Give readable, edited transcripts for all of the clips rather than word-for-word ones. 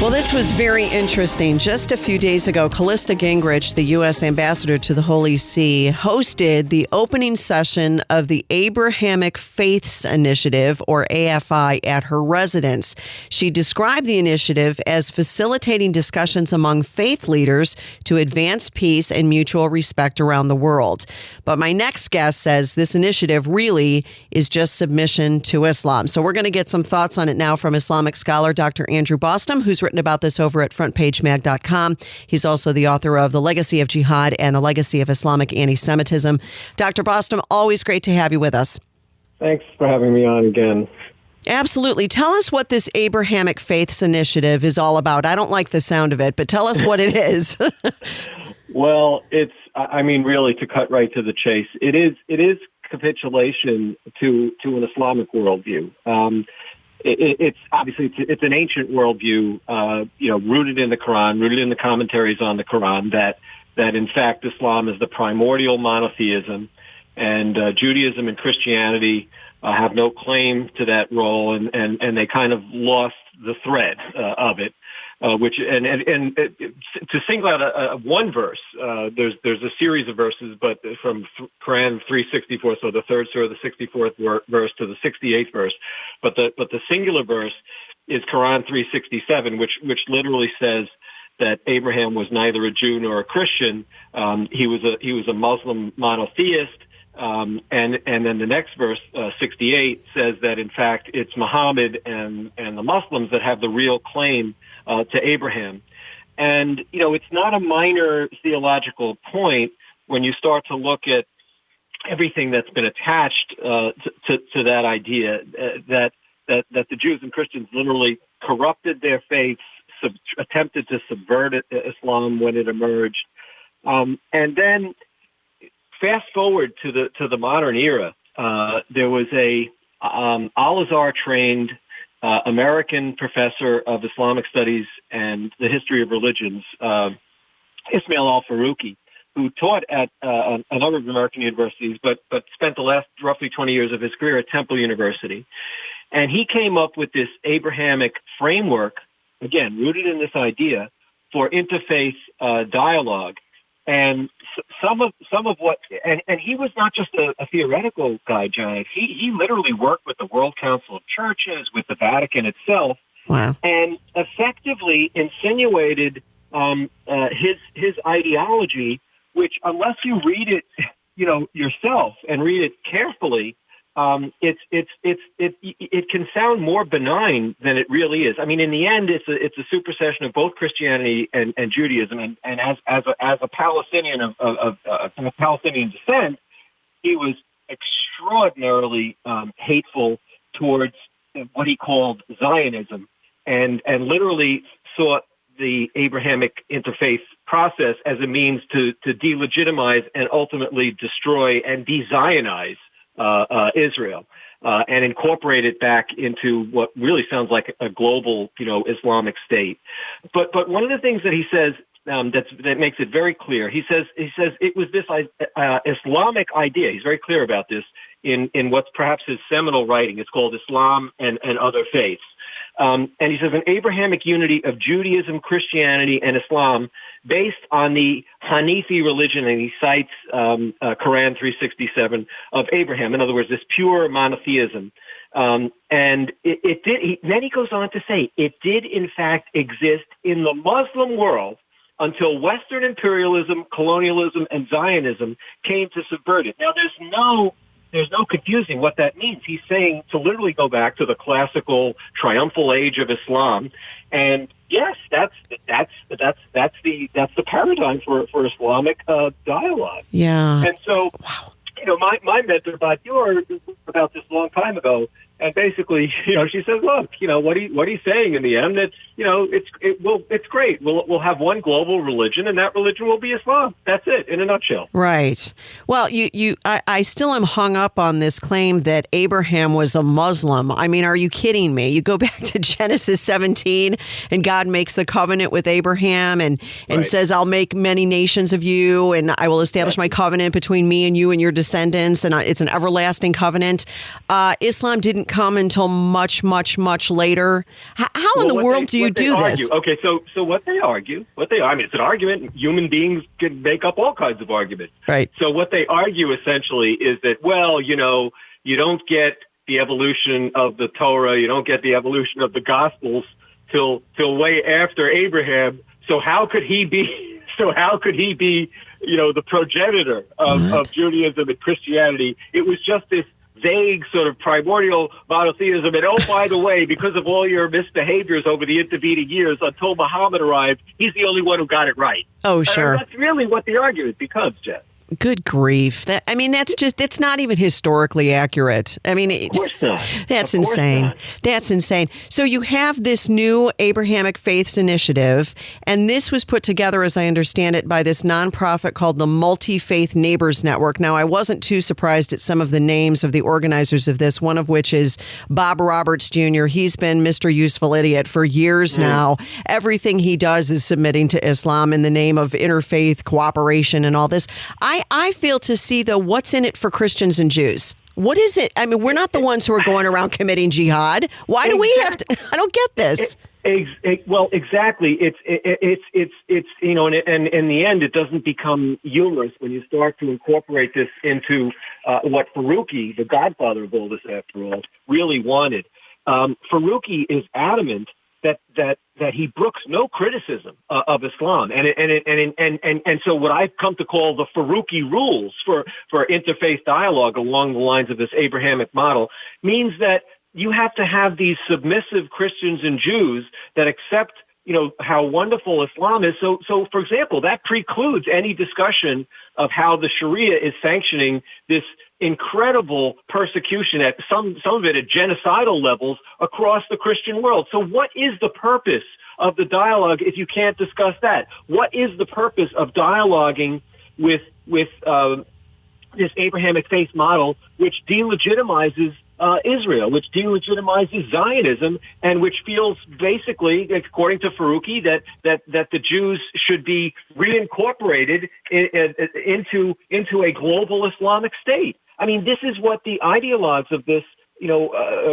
Well, this was very interesting. Just a few days ago, Callista Gingrich, the U.S. ambassador to the Holy See, hosted the opening session of the Abrahamic Faiths Initiative, or AFI, at her residence. She described the initiative as facilitating discussions among faith leaders to advance peace and mutual respect around the world. But my next guest says this initiative really is just submission to Islam. So we're going to get some thoughts on it now from Islamic scholar Dr. Andrew Bostom, who's written about this over at frontpagemag.com. He's also the author of The Legacy of Jihad and The Legacy of Islamic Anti-Semitism. Dr. Bostom, always great to have you with us. Thanks for having me on again. Absolutely. Tell us what this Abrahamic Faiths Initiative is all about. I don't like the sound of it, but tell us what it is. Well, really, to cut right to the chase, it is capitulation to an Islamic worldview. It's obviously it's an ancient worldview, rooted in the Quran, rooted in the commentaries on the Quran, that in fact Islam is the primordial monotheism, and Judaism and Christianity have no claim to that role, and they kind of lost the thread of it. To single out one verse, there's a series of verses, but from Quran 364, so the third surah, the 64th verse to the 68th verse, but the singular verse is Quran 367, which literally says that Abraham was neither a Jew nor a Christian. He was a Muslim monotheist. And then the next verse, 68, says that in fact it's Muhammad and the Muslims that have the real claim to Abraham. And, it's not a minor theological point when you start to look at everything that's been attached to that idea, that the Jews and Christians literally corrupted their faiths, attempted to subvert Islam when it emerged. And then fast forward to the modern era, there was a Al-Azhar trained American professor of Islamic studies and the history of religions, Ismail al-Faruqi, who taught at a number of American universities, but spent the last roughly 20 years of his career at Temple University. And he came up with this Abrahamic framework, again, rooted in this idea for interfaith dialogue. And some of what, and he was not just a theoretical guy, Giant. He literally worked with the World Council of Churches, with the Vatican itself, wow, and effectively insinuated his ideology, which, unless you read it, yourself and read it carefully, it can sound more benign than it really is. I mean, in the end, it's a supersession of both Christianity and Judaism. And as a Palestinian of Palestinian descent, he was extraordinarily hateful towards what he called Zionism, and literally saw the Abrahamic interfaith process as a means to delegitimize and ultimately destroy and de-Zionize Israel, and incorporate it back into what really sounds like a global, Islamic State. But one of the things that he says that makes it very clear, he says it was this Islamic idea. He's very clear about this in what's perhaps his seminal writing. It's called Islam and Other Faiths. And he says an Abrahamic unity of Judaism, Christianity, and Islam based on the Hanifi religion, and he cites Quran 367 of Abraham. In other words, this pure monotheism. And then he goes on to say it did in fact exist in the Muslim world until Western imperialism, colonialism, and Zionism came to subvert it. Now, there's no confusing what that means. He's saying to literally go back to the classical triumphal age of Islam, and yes, that's the paradigm for Islamic dialogue. Yeah. And so, my mentor, Bob, you were about this a long time ago, and basically, she says, look, what he's saying in the end, that it's great. We'll have one global religion, and that religion will be Islam. That's it, in a nutshell. Right. Well, I still am hung up on this claim that Abraham was a Muslim. I mean, are you kidding me? You go back to Genesis 17, and God makes the covenant with Abraham, and Right. says, "I'll make many nations of you, and I will establish my covenant between me and you and your descendants, and it's an everlasting covenant." Islam didn't didn't come until much, much, much later. How in the world do you do this? Okay, so what they argue, I mean, it's an argument. Human beings can make up all kinds of arguments. Right. So what they argue essentially is that, well, you don't get the evolution of the Torah, you don't get the evolution of the Gospels till way after Abraham. So how could he be? The progenitor of Judaism and Christianity? It was just this vague sort of primordial monotheism. And oh, by the way, because of all your misbehaviors over the intervening years until Muhammad arrived, he's the only one who got it right. Oh, sure. And that's really what the argument becomes, Jeff. Good grief. It's not even historically accurate. I mean, of course not. That's insane. Not. That's insane. So you have this new Abrahamic Faiths Initiative, and this was put together, as I understand it, by this nonprofit called the Multi-Faith Neighbors Network. Now, I wasn't too surprised at some of the names of the organizers of this, one of which is Bob Roberts Jr. He's been Mr. Useful Idiot for years now. Everything he does is submitting to Islam in the name of interfaith cooperation and all this. I fail to see, though, what's in it for Christians and Jews. What is it? I mean, we're not the ones who are going around committing jihad. Why do we have to? I don't get this. Well, exactly. It's and in the end, it doesn't become humorous when you start to incorporate this into what Faruqi, the godfather of all this, after all, really wanted. Faruqi is adamant that he brooks no criticism of Islam, and so what I've come to call the Faruqi rules for interfaith dialogue along the lines of this Abrahamic model means that you have to have these submissive Christians and Jews that accept, how wonderful Islam is. So for example, that precludes any discussion of how the Sharia is sanctioning this incredible persecution at some of it at genocidal levels across the Christian world. So what is the purpose of the dialogue if you can't discuss that? What is the purpose of dialoguing with this Abrahamic faith model, which delegitimizes Israel, which delegitimizes Zionism, and which feels basically, according to Faruqi, that the Jews should be reincorporated into a global Islamic state? I mean, this is what the ideologues of this,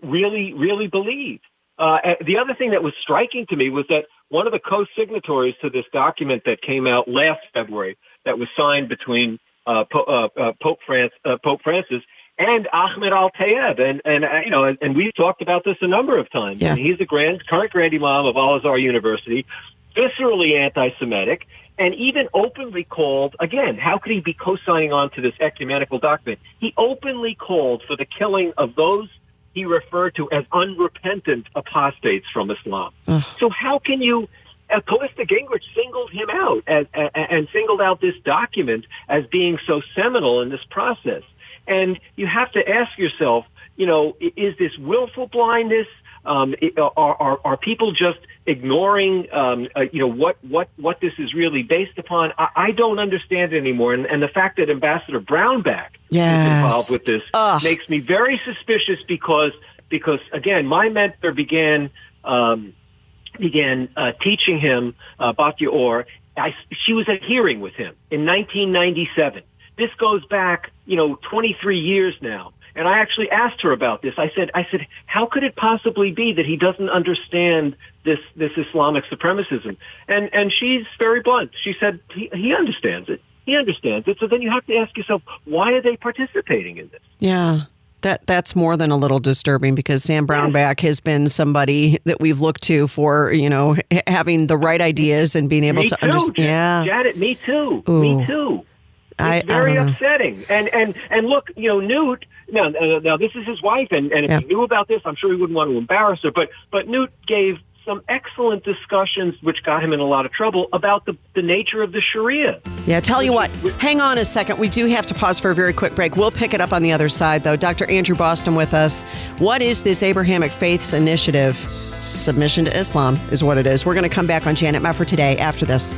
really believe. The other thing that was striking to me was that one of the co-signatories to this document that came out last February, that was signed between Pope Francis and Ahmed Al-Tayeb, and we've talked about this a number of times. Yeah. And he's the current Grand Imam of Al-Azhar University, viscerally anti-Semitic, and even openly called, again, how could he be co-signing on to this ecumenical document? He openly called for the killing of those he referred to as unrepentant apostates from Islam. Ugh. So how can you... Callista Gingrich singled him out and singled out this document as being so seminal in this process. And you have to ask yourself, is this willful blindness? Are people just ignoring, what this is really based upon? I don't understand it anymore. And the fact that Ambassador Brownback is involved with this makes me very suspicious because again, my mentor began teaching him Bat Yaor. She was at hearing with him in 1997. This goes back, 23 years now. And I actually asked her about this. I said, how could it possibly be that he doesn't understand this Islamic supremacism? And she's very blunt. She said, he understands it. He understands it. So then you have to ask yourself, why are they participating in this? Yeah. That's more than a little disturbing, because Sam Brownback has been somebody that we've looked to for, having the right ideas and being able to understand. Yeah. Janet, me too. Ooh. Me too. It's very upsetting. And look, Newt, now this is his wife, and if he knew about this, I'm sure he wouldn't want to embarrass her, but Newt gave some excellent discussions, which got him in a lot of trouble, about the nature of the Sharia. Yeah, tell you what, hang on a second. We do have to pause for a very quick break. We'll pick it up on the other side, though. Dr. Andrew Bostom with us. What is this Abrahamic Faiths Initiative? Submission to Islam is what it is. We're going to come back on Janet Meffer today after this.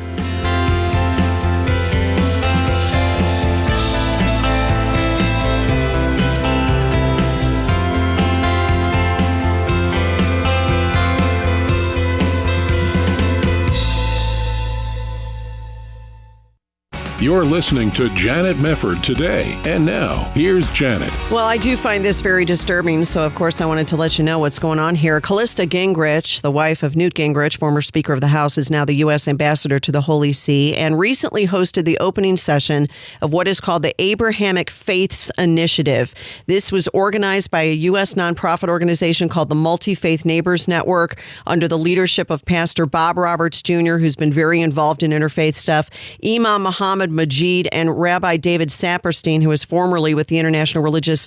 You're listening to Janet Mefford today. And now, here's Janet. Well, I do find this very disturbing, so of course I wanted to let you know what's going on here. Callista Gingrich, the wife of Newt Gingrich, former Speaker of the House, is now the U.S. Ambassador to the Holy See and recently hosted the opening session of what is called the Abrahamic Faiths Initiative. This was organized by a U.S. nonprofit organization called the Multi-Faith Neighbors Network under the leadership of Pastor Bob Roberts Jr., who's been very involved in interfaith stuff, Imam Muhammad Majid, and Rabbi David Saperstein, who was formerly with the International Religious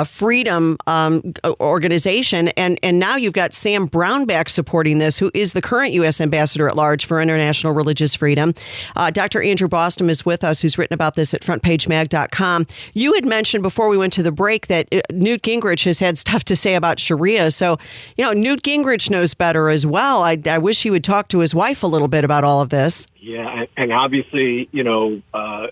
Freedom Organization. And now you've got Sam Brownback supporting this, who is the current U.S. Ambassador at Large for International Religious Freedom. Dr. Andrew Bostom is with us, who's written about this at frontpagemag.com. You had mentioned before we went to the break that Newt Gingrich has had stuff to say about Sharia. So, Newt Gingrich knows better as well. I wish he would talk to his wife a little bit about all of this. Yeah, and obviously,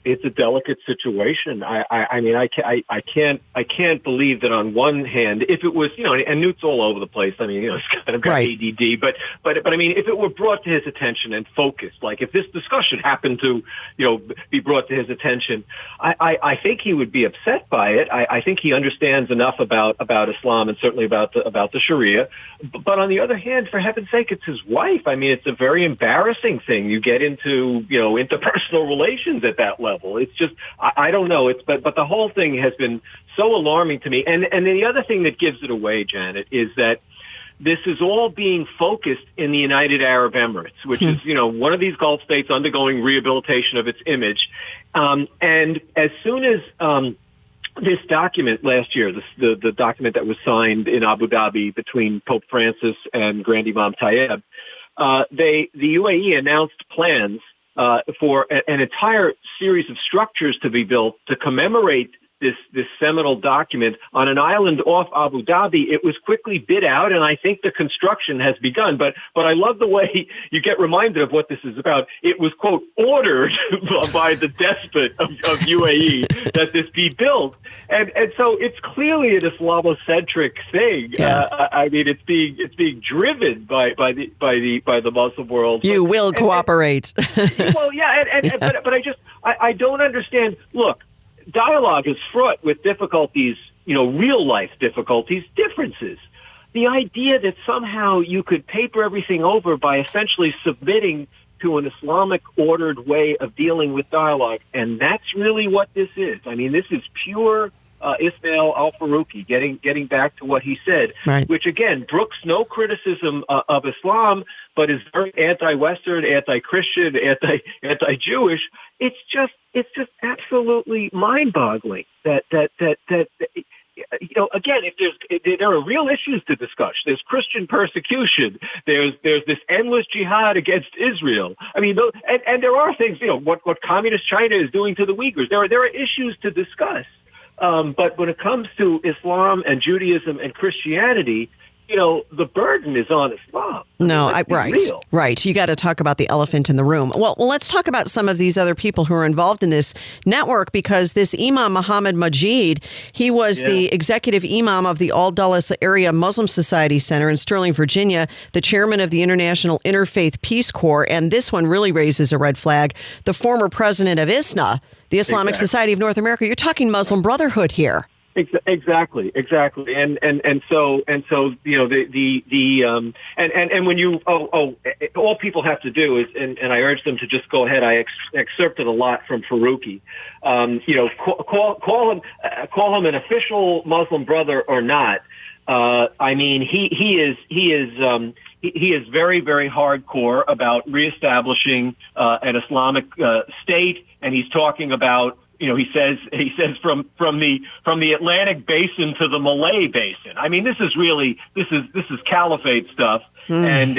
it's a delicate situation. I can't believe that on one hand, if it was, and Newt's all over the place. He's kind of got right. ADD, but if it were brought to his attention and focused, like if this discussion happened to, be brought to his attention, I think he would be upset by it. I think he understands enough about Islam and certainly about the Sharia. But on the other hand, for heaven's sake, it's his wife. It's a very embarrassing thing. You get into interpersonal relations at that level. It's just, I don't know. But the whole thing has been so alarming to me. And then the other thing that gives it away, Janet, is that this is all being focused in the United Arab Emirates, which is, one of these Gulf states undergoing rehabilitation of its image. And as soon as this document last year, the document that was signed in Abu Dhabi between Pope Francis and Grand Imam Tayeb, the UAE announced plans for an entire series of structures to be built to commemorate this seminal document on an island off Abu Dhabi. It was quickly bid out, and I think the construction has begun. But I love the way you get reminded of what this is about. It was, quote, ordered by the despot of UAE that this be built. And so it's clearly an Islamocentric thing. Yeah. It's being driven by the Muslim world. You will cooperate. Well, yeah, but I don't understand. Look, dialogue is fraught with difficulties, real life difficulties, differences. The idea that somehow you could paper everything over by essentially submitting to an Islamic ordered way of dealing with dialogue, and that's really what this is. This is pure Ismail al-Faruqi, getting back to what he said, right. Which again brooks no criticism of Islam, but is very anti-Western, anti-Christian, anti-Jewish. It's just absolutely mind-boggling that again, if there are real issues to discuss. There's Christian persecution. There's this endless jihad against Israel. And there are things, what communist China is doing to the Uyghurs. There are issues to discuss. But when it comes to Islam and Judaism and Christianity, the burden is on Islam. Right. You got to talk about the elephant in the room. Well, let's talk about some of these other people who are involved in this network, because this Imam Muhammad Majid, he was the executive imam of the Al-Dulles Area Muslim Society Center in Sterling, Virginia, the chairman of the International Interfaith Peace Corps, and this one really raises a red flag, the former president of ISNA, the Islamic Society of North America. You're talking Muslim Brotherhood here. Exactly, and so and when you all people have to do is, and I urge them to just go ahead. I excerpted a lot from Faruqi. Call him an official Muslim brother or not. He is very, very hardcore about reestablishing an Islamic state, and he's talking about. He says from the Atlantic Basin to the Malay Basin. This is caliphate stuff. And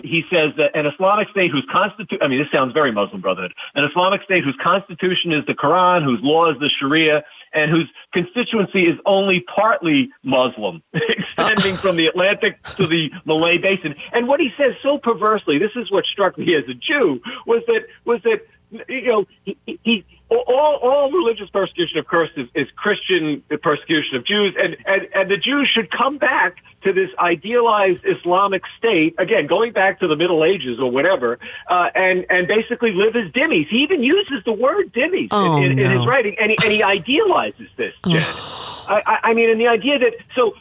he says that an Islamic state whose constitution, this sounds very Muslim Brotherhood, an Islamic state whose constitution is the Koran, whose law is the Sharia, and whose constituency is only partly Muslim, extending from the Atlantic to the Malay Basin. And what he says so perversely, this is what struck me as a Jew, was that all religious persecution, of course, is Christian persecution of Jews, and the Jews should come back to this idealized Islamic State, again, going back to the Middle Ages or whatever, and basically live as dhimmis. He even uses the word dhimmis in his writing, and he idealizes this, Janet. I mean, and the idea that, so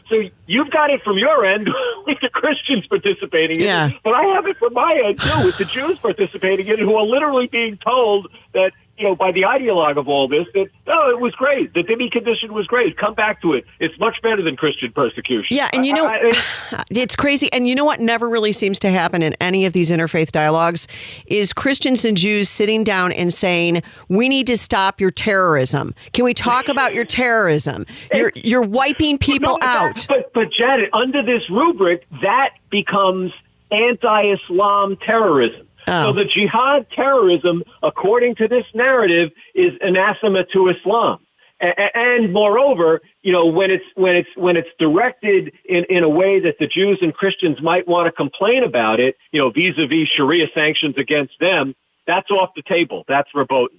you've got it from your end with the Christians participating in it, but I have it from my end, too, with the Jews participating in it, who are literally being told that, by the ideologue of all this, that, it was great. The dhimmi condition was great. Come back to it. It's much better than Christian persecution. Yeah, and it's crazy. And you know what never really seems to happen in any of these interfaith dialogues is Christians and Jews sitting down and saying, we need to stop your terrorism. Can we talk about your terrorism? You're wiping people out. But Janet, under this rubric, that becomes anti-Islam terrorism. So the jihad terrorism, according to this narrative, is anathema to Islam. And moreover, when it's directed in a way that the Jews and Christians might want to complain about it, vis-a-vis Sharia sanctions against them, that's off the table. That's verboten.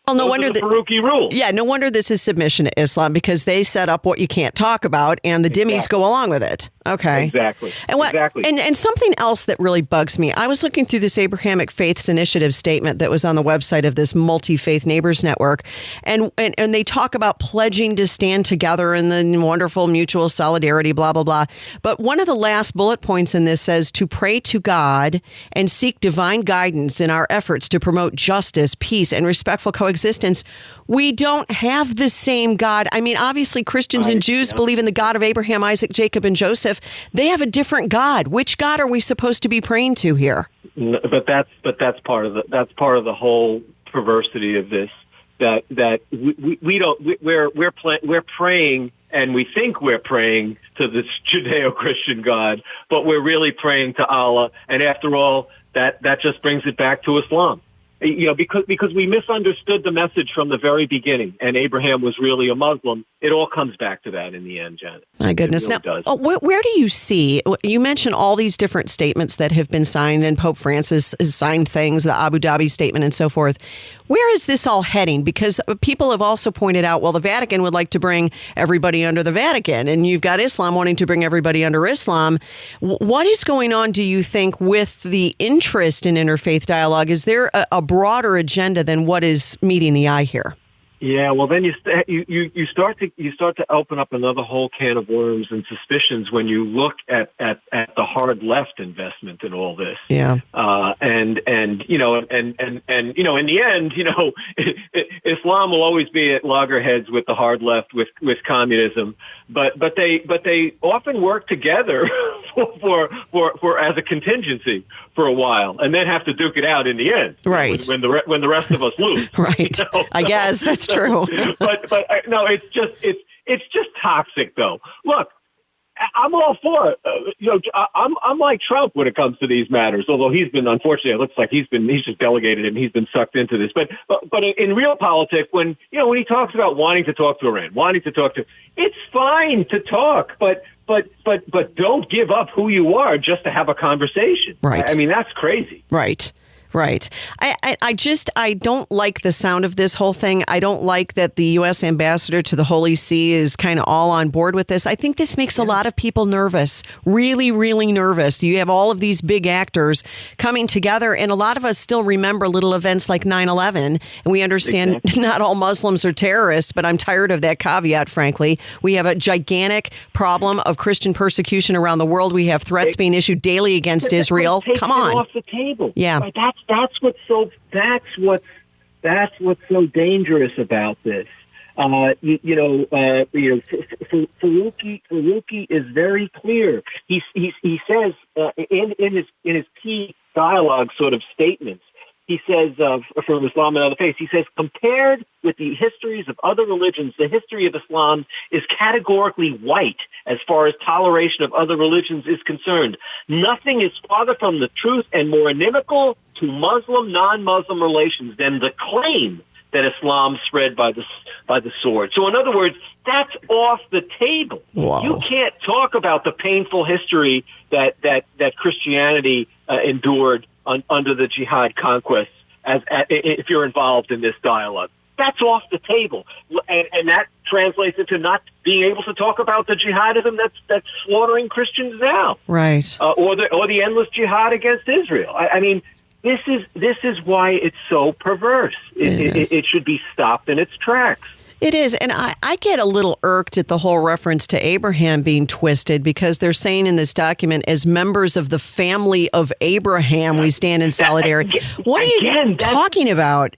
Well, no wonder the Faruqi rule. Yeah, no wonder this is submission to Islam, because they set up what you can't talk about, and the dhimmis go along with it. Okay. Exactly. And something else that really bugs me, I was looking through this Abrahamic Faiths Initiative statement that was on the website of this multi-faith neighbors network, and they talk about pledging to stand together in the wonderful mutual solidarity, blah, blah, blah. But one of the last bullet points in this says to pray to God and seek divine guidance in our efforts to promote justice, peace, and respectful coexistence. We don't have the same God. I mean, obviously Christians and Jews believe in the God of Abraham, Isaac, Jacob, and Joseph. They have a different God. Which God are we supposed to be praying to here? But that's part of the whole perversity of this. That we're praying, and we think we're praying to this Judeo-Christian God, but we're really praying to Allah. And after all, that just brings it back to Islam. Because we misunderstood the message from the very beginning, and Abraham was really a Muslim. It all comes back to that in the end, Janet. My goodness. Now, where do you see, you mentioned all these different statements that have been signed, and Pope Francis has signed things, the Abu Dhabi statement and so forth. Where is this all heading? Because people have also pointed out, well, the Vatican would like to bring everybody under the Vatican, and you've got Islam wanting to bring everybody under Islam. What is going on, do you think, with the interest in interfaith dialogue? Is there a broader agenda than what is meeting the eye here? Yeah, well, then you start to open up another whole can of worms and suspicions when you look at the hard left investment in all this. Yeah. And in the end, Islam will always be at loggerheads with the hard left, with communism, but they often work together for as a contingency for a while, and then have to duke it out in the end. Right. When the rest of us lose. Right. I guess that's true. but no, it's just toxic, though. Look, I'm all for it. I'm like Trump when it comes to these matters. Although unfortunately, it looks like he's just delegated and he's been sucked into this. But in real politics, when he talks about wanting to talk to Iran, it's fine to talk, but don't give up who you are just to have a conversation. Right. I mean, that's crazy. Right. Right. I don't like the sound of this whole thing. I don't like that the U.S. ambassador to the Holy See is kind of all on board with this. I think this makes a lot of people nervous, really, really nervous. You have all of these big actors coming together, and a lot of us still remember little events like 9/11, and we understand not all Muslims are terrorists, but I'm tired of that caveat, frankly. We have a gigantic problem of Christian persecution around the world. We have threats being issued daily against Israel. Come on. Off the table. Yeah. Right, that's what's so dangerous about this. Faruqi is very clear. He says in his key dialogue sort of statements. He says from Islam and other faiths. He says compared with the histories of other religions, the history of Islam is categorically white as far as toleration of other religions is concerned. Nothing is farther from the truth and more inimical to Muslim, non-Muslim relations than the claim that Islam spread by the sword. So in other words, that's off the table. Wow. You can't talk about the painful history that Christianity endured under the jihad conquests if you're involved in this dialogue. That's off the table, and that translates into not being able to talk about the jihadism that's slaughtering Christians now, right? Or the endless jihad against Israel. I mean, this is why it's so perverse. It should be stopped in its tracks. It is. And I get a little irked at the whole reference to Abraham being twisted, because they're saying in this document, as members of the family of Abraham, we stand in solidarity. What are you talking about?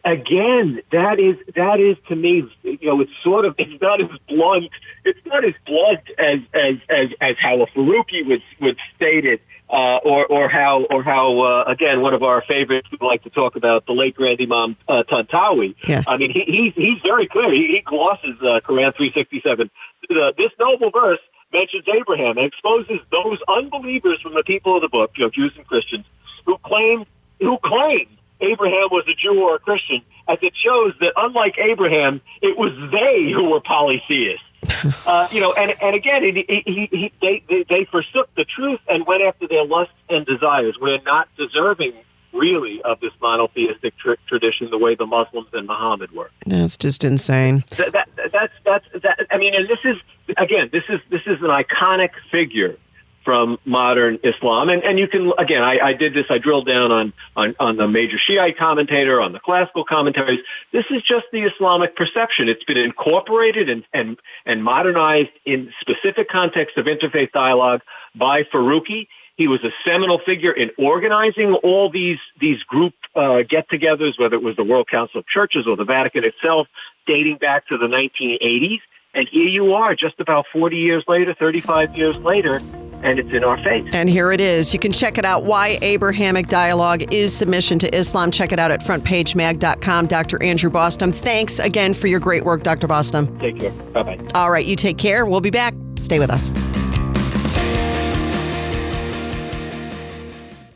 Again, that is to me, it's sort of, it's not as blunt as how al-Faruqi would state it. Or how again, one of our favorites would like to talk about, the late Grand Imam Tantawi. Yeah. I mean, he's very clear. He glosses Quran 367. This noble verse mentions Abraham and exposes those unbelievers from the people of the book, Jews and Christians, who claim Abraham was a Jew or a Christian, as it shows that unlike Abraham, it was they who were polytheists. And again, they forsook the truth and went after their lusts and desires. We're not deserving, really, of this monotheistic tradition the way the Muslims and Muhammad were. That's just insane. I mean, and this is an iconic figure from modern Islam. And you can, again, I did this, I drilled down on the major Shiite commentator, on the classical commentaries. This is just the Islamic perception. It's been incorporated and modernized in specific context of interfaith dialogue by Faruqi. He was a seminal figure in organizing all these group get-togethers, whether it was the World Council of Churches or the Vatican itself, dating back to the 1980s. And here you are, just about 40 years later, 35 years later, and it's in our face. And here it is. You can check it out. Why Abrahamic Dialogue is Submission to Islam. Check it out at frontpagemag.com. Dr. Andrew Bostom, thanks again for your great work, Dr. Bostom. Take care. Bye-bye. All right, you take care. We'll be back. Stay with us.